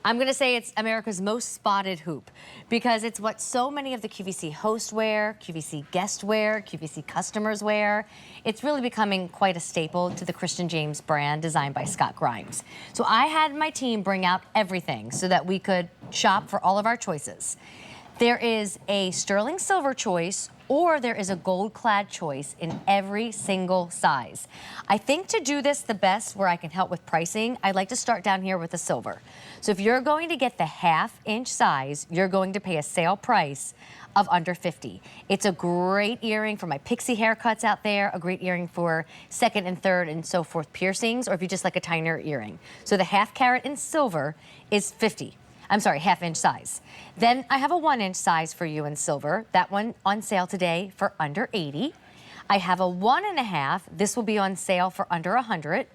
I'm going to say it's America's most spotted hoop because it's what so many of the QVC hosts wear, QVC guests wear, QVC customers wear. It's really becoming quite a staple to the Christian James brand designed by Scott Grimes. So I had my team bring out everything so that we could shop for all of our choices. There is a sterling silver choice or there is a gold-clad choice in every single size. I think to do this the best where I can help with pricing, I'd like to start down here with the silver. So if you're going to get the half-inch size, you're going to pay a sale price of under $50. It's a great earring for my pixie haircuts out there, a great earring for second and third and so forth piercings, or if you just like a tinier earring. So the half carat in silver is $50. I'm sorry, half-inch size. Then I have a 1-inch size for you in silver. That one on sale today for under $80. I have a 1.5. This will be on sale for under $100.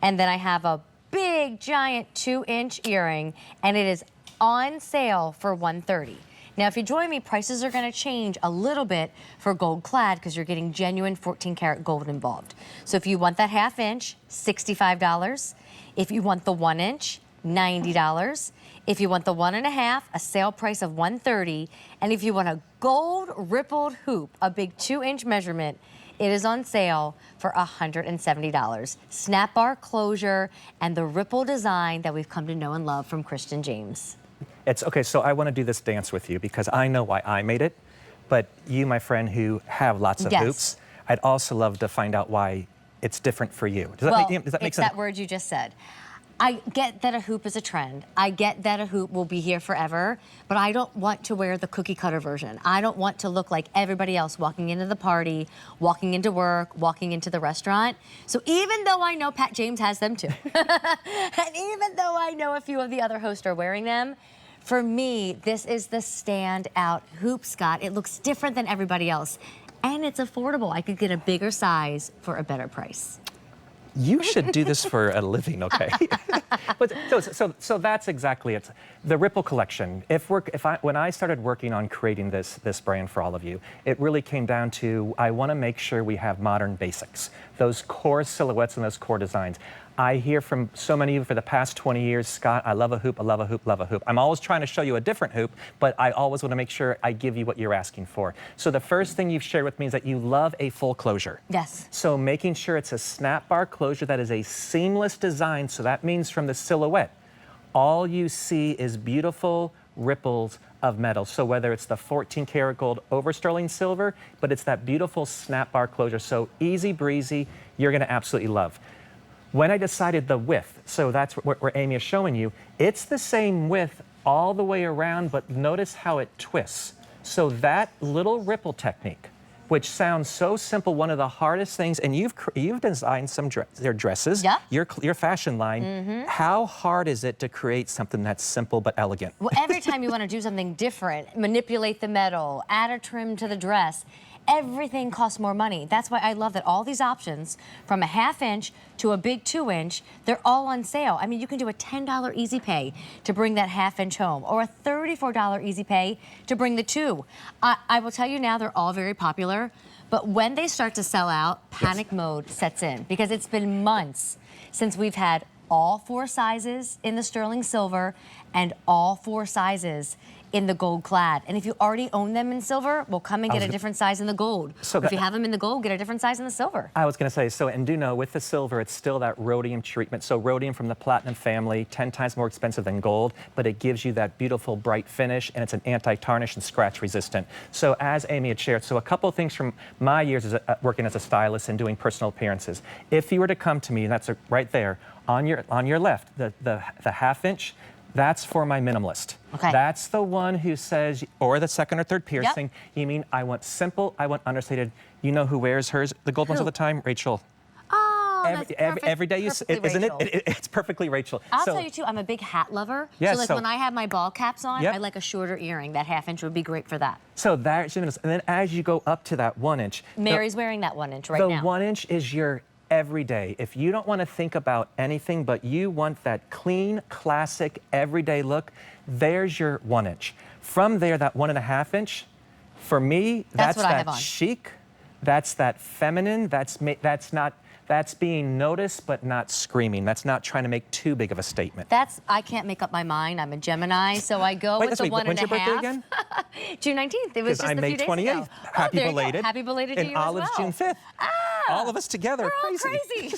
And then I have a big, giant 2-inch earring, and it is on sale for $130. Now, if you join me, prices are going to change a little bit for gold clad because you're getting genuine 14-karat gold involved. So if you want that half-inch, $65. If you want the 1-inch, $90. If you want the 1.5, a sale price of $130. And if you want a gold rippled hoop, a big 2-inch measurement, it is on sale for $170. Snap bar closure and the ripple design that we've come to know and love from Christian James. It's okay, so I want to do this dance with you because I know why I made it, but you, my friend, who have lots of hoops, I'd also love to find out why it's different for you. Does that make sense? It's that word you just said. I get that a hoop is a trend. I get that a hoop will be here forever, but I don't want to wear the cookie cutter version. I don't want to look like everybody else walking into the party, walking into work, walking into the restaurant. So even though I know Pat James has them too, and even though I know a few of the other hosts are wearing them, for me, this is the standout hoop, Scott. It looks different than everybody else, and it's affordable. I could get a bigger size for a better price. You should do this for a living, okay? But so that's exactly it. The Ripple collection. When I started working on creating this brand for all of you, it really came down to I want to make sure we have modern basics, those core silhouettes and those core designs. I hear from so many of you for the past 20 years, Scott, I love a hoop, I love a hoop, love a hoop. I'm always trying to show you a different hoop, but I always want to make sure I give you what you're asking for. So the first thing you've shared with me is that you love a full closure. Yes. So making sure it's a snap bar closure that is a seamless design, so that means from the silhouette, all you see is beautiful ripples of metal. So whether it's the 14-karat gold over sterling silver, but it's that beautiful snap bar closure. So easy breezy, you're going to absolutely love. When I decided the width, so that's where Amy is showing you, it's the same width all the way around, but notice how it twists. So that little ripple technique, which sounds so simple, one of the hardest things, and you've designed some their dresses, your fashion line. How hard is it to create something that's simple but elegant? Well, every time you want to do something different, manipulate the metal, add a trim to the dress, everything costs more money. That's why I love that all these options, from a half-inch to a big 2-inch, they're all on sale. I mean, you can do a $10 easy pay to bring that half-inch home, or a $34 easy pay to bring the 2. I will tell you now, they're all very popular, but when they start to sell out, panic mode sets in, because it's been months since we've had all 4 sizes in the sterling silver and all 4 sizes in the gold clad. And if you already own them in silver, well, come and get a different size in the gold. So if you have them in the gold, get a different size in the silver. I was going to say, so, and do know, with the silver, it's still that rhodium treatment. So rhodium from the platinum family, 10 times more expensive than gold, but it gives you that beautiful bright finish, and it's an anti-tarnish and scratch resistant. So as Amy had shared, so a couple of things from my years as working as a stylist and doing personal appearances. If you were to come to me, and that's right there, on your left, the half-inch, that's for my minimalist. Okay. That's the one who says, or the second or third piercing, you mean I want simple, I want understated. You know who wears hers, the gold ones all the time? Rachel. Oh, that's every day, isn't it? It's perfectly Rachel. I'll tell you too, I'm a big hat lover. Yes, so like when I have my ball caps on, I like a shorter earring. That half-inch would be great for that. So that's, and then as you go up to that 1-inch. Mary's wearing that 1-inch right now. The 1-inch is your every day. If you don't want to think about anything, but you want that clean, classic, everyday look, there's your 1-inch. From there, that 1.5-inch, for me, that's that chic, that's that feminine, that's not That's being noticed but not screaming. That's not trying to make too big of a statement. I can't make up my mind. I'm a Gemini, so I go with the 1.5. When's your birthday again? June 19th. It was just I'm a May few days 28th. ago. Happy there you go. belated. Happy belated to and you as Olive's well. June 5th. All of us together. We're all crazy.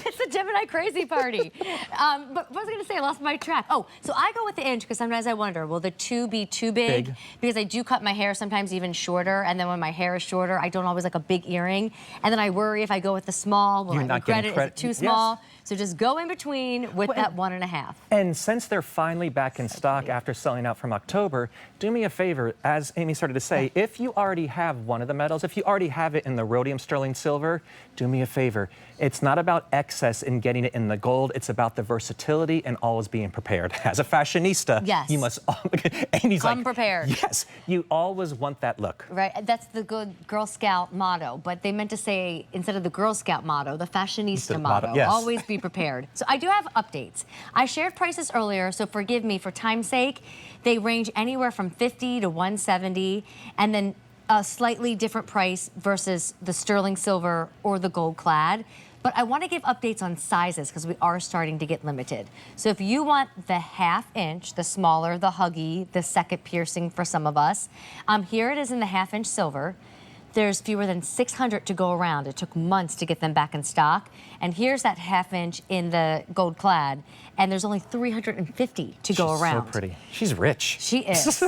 It's a Gemini crazy party. But what was I going to say? I lost my track. Oh, so I go with the inch because sometimes I wonder, will the 2 be too big? Because I do cut my hair sometimes even shorter, and then when my hair is shorter, I don't always like a big earring. And then I worry if I go with the small, will I regret it? Is it too small? Yes. So just go in between with that 1.5. And since they're finally back in stock after selling out from October, do me a favor, as Amy started to say, if you already have one of the metals, if you already have it in the rhodium sterling silver, do me a favor. It's not about excess in getting it in the gold. It's about the versatility and always being prepared. As a fashionista, yes, you must. Amy's come like, prepared. Yes, you always want that look. Right, that's the good Girl Scout motto. But they meant to say instead of the Girl Scout motto, the fashionista motto. Yes. Always be prepared. So I do have updates. I shared prices earlier, so forgive me for time's sake. They range anywhere from $50 to $170, and then a slightly different price versus the sterling silver or the gold clad. But I want to give updates on sizes because we are starting to get limited. So if you want the 1/2 inch, the smaller, the huggy, the second piercing for some of us, here it is in the 1/2 inch silver. There's fewer than 600 to go around. It took months to get them back in stock. And here's that 1/2 inch in the gold clad, and there's only 350 to go around. She's so pretty. She's rich. She is.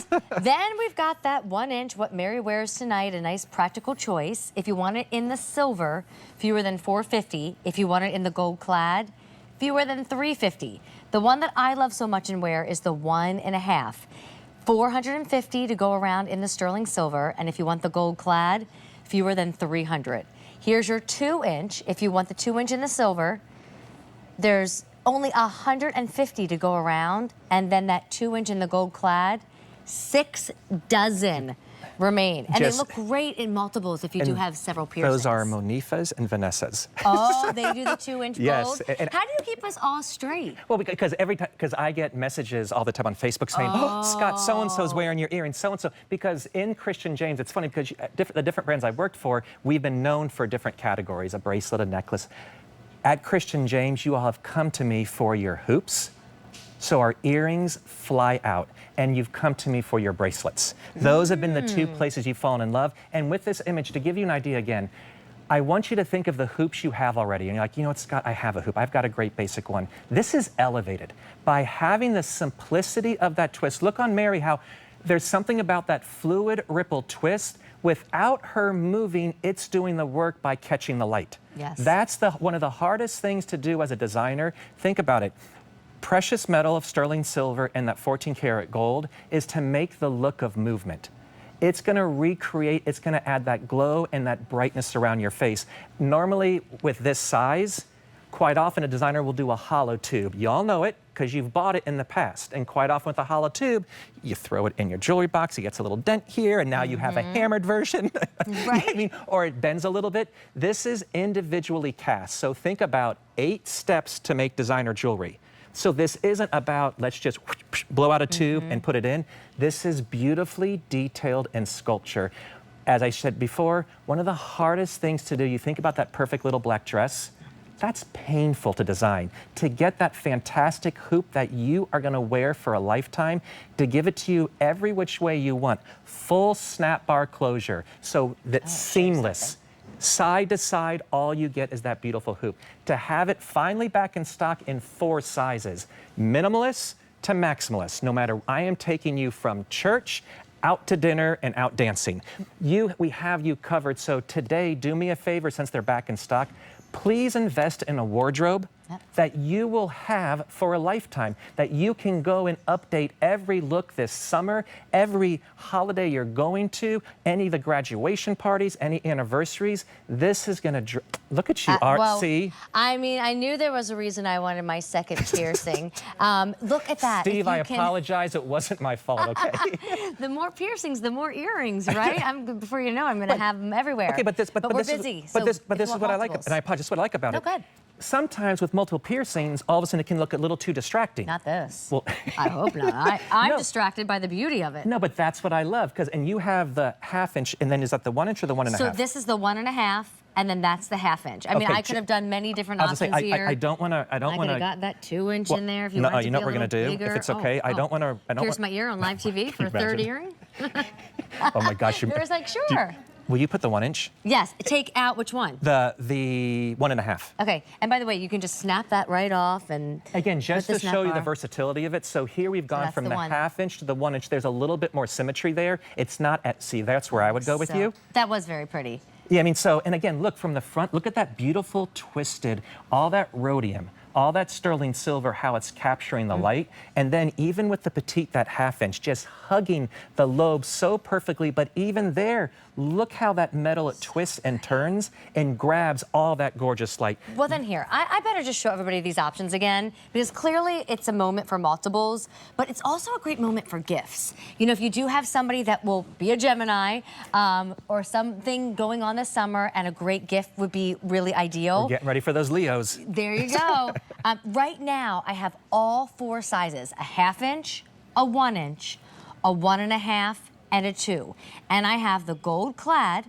Then we've got that 1 inch, what Mary wears tonight, a nice practical choice. If you want it in the silver, fewer than 450. If you want it in the gold clad, fewer than 350. The one that I love so much and wear is the 1.5. 450 to go around in the sterling silver, and if you want the gold clad, fewer than 300. Here's your 2 inch. If you want the 2 inch in the silver, there's only 150 to go around, and then that 2 inch in the gold clad, 6 dozen remain. And they look great in multiples if you do have several piercings. Those are Monifas and Vanessas. Oh, they do the 2 inch gold? Yes. How do you keep us all straight? Well, because I get messages all the time on Facebook saying, oh, Scott, so-and-so's wearing your earrings, so-and-so. Because in Christian James, it's funny because the different brands I've worked for, we've been known for different categories, a bracelet, a necklace. At Christian James, you all have come to me for your hoops. So our earrings fly out, and you've come to me for your bracelets. Those have been the 2 places you've fallen in love. And with this image, to give you an idea again, I want you to think of the hoops you have already. And you're like, you know what, Scott, I have a hoop. I've got a great basic one. This is elevated. By having the simplicity of that twist, look on Mary how there's something about that fluid ripple twist. Without her moving, it's doing the work by catching the light. Yes. That's one of the hardest things to do as a designer. Think about it. Precious metal of sterling silver and that 14 karat gold is to make the look of movement. It's going to recreate, it's going to add that glow and that brightness around your face. Normally with this size, quite often a designer will do a hollow tube. You all know it because you've bought it in the past. And quite often with a hollow tube, you throw it in your jewelry box, it gets a little dent here, and now you have a hammered version. Right. I mean, or it bends a little bit. This is individually cast. So think about 8 steps to make designer jewelry. So this isn't about, let's just blow out a tube and put it in. This is beautifully detailed in sculpture. As I said before, one of the hardest things to do, you think about that perfect little black dress, that's painful to design. To get that fantastic hoop that you are gonna wear for a lifetime, to give it to you every which way you want. Full snap bar closure, so that's seamless. Side to side, all you get is that beautiful hoop. To have it finally back in stock in 4 sizes, minimalist to maximalist. No matter, I am taking you from church out to dinner and out dancing. We have you covered. So today, do me a favor, since they're back in stock, please invest in a wardrobe that you will have for a lifetime, that you can go and update every look this summer, every holiday you're going to, any of the graduation parties, any anniversaries. This is going to, look at you, artsy. Well, I mean, I knew there was a reason I wanted my second piercing. Look at that. Steve, I apologize. It wasn't my fault, okay? The more piercings, the more earrings, right? Before you know, I'm going to have them everywhere. Okay, but we're busy. But this is what I like, and I apologize. This is what I like about it. No, good. Sometimes with multiple piercings, all of a sudden it can look a little too distracting. Not this. Well, I hope not. I'm No. distracted by the beauty of it. No, but that's what I love, and you have the 1/2 inch, and then is that the 1 inch or the 1.5? So this is the 1.5. and then that's the half-inch. I mean, Okay, I could have done many different I was options gonna say, here. I don't want to. I could have got that 2-inch in there if you no, wanted to you be know a what we're little gonna do? bigger. If it's okay, I don't want to. I don't Pierce want. my ear on live TV for a third earring? Oh my gosh! It was like, sure. Will you put the 1-inch? Yes, take out which one? The 1.5. Okay, and by the way, you can just snap that right off and Again, just put to the snap show you the bar. versatility of it. So here we've gone that's from the the one. 1/2 inch to the 1-inch. There's a little bit more symmetry there. It's not at, see, that's where I would go with So, you. That was very pretty. Yeah, I mean, so, and again, look from the front, look at that beautiful twisted, all that rhodium, all that sterling silver, how it's capturing the light. And then even with the petite, that 1/2 inch, just hugging the lobe so perfectly. But even there, look how that metal, it twists and turns and grabs all that gorgeous light. Well, then here, I better just show everybody these options again, because clearly it's a moment for multiples, but it's also a great moment for gifts. You know, if you do have somebody that will be a Gemini or something going on this summer, and a great gift would be really ideal. We're getting ready for those Leos. There you go. Right now, I have all 4 sizes, a 1/2 inch, a 1-inch, a 1.5, and a 2. And I have the gold clad,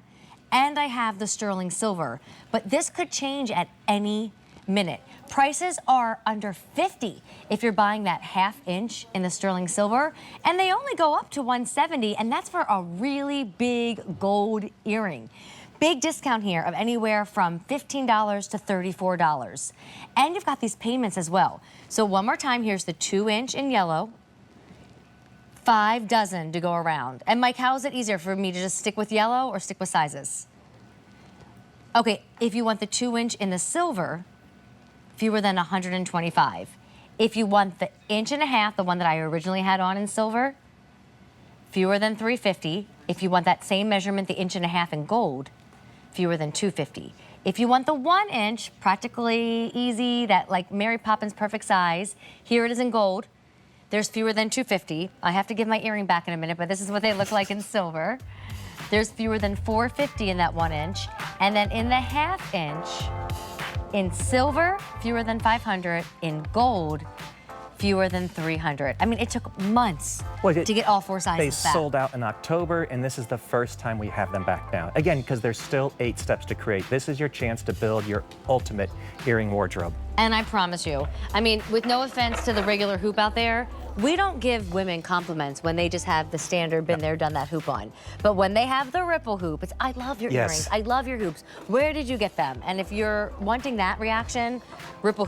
and I have the sterling silver. But this could change at any minute. Prices are under $50 if you're buying that 1/2 inch in the sterling silver, and they only go up to $170, and that's for a really big gold earring. Big discount here of anywhere from $15 to $34. And you've got these payments as well. So one more time, here's the 2-inch in yellow, 5 dozen to go around. And Mike, how is it easier for me to just stick with yellow or stick with sizes? Okay, if you want the 2-inch in the silver, fewer than 125. If you want the 1.5 inch, the one that I originally had on in silver, fewer than 350. If you want that same measurement, the 1.5 inch in gold, fewer than 250. If you want the 1-inch, practically easy, that like Mary Poppins perfect size, here it is in gold. There's fewer than 250. I have to give my earring back in a minute, but this is what they look like in silver. There's fewer than 450 in that 1-inch. And then in the 1/2 inch, in silver, fewer than 500. In gold, fewer than 300. I mean, it took months to get all 4 sizes They back. sold out in October, and this is the first time we have them back now. Again, because there's still 8 steps to create. This is your chance to build your ultimate earring wardrobe. And I promise you, I mean, with no offense to the regular hoop out there, we don't give women compliments when they just have the standard been there, done that hoop on. But when they have the ripple hoop, it's, I love your Yes. earrings, I love your hoops. Where did you get them? And if you're wanting that reaction, ripple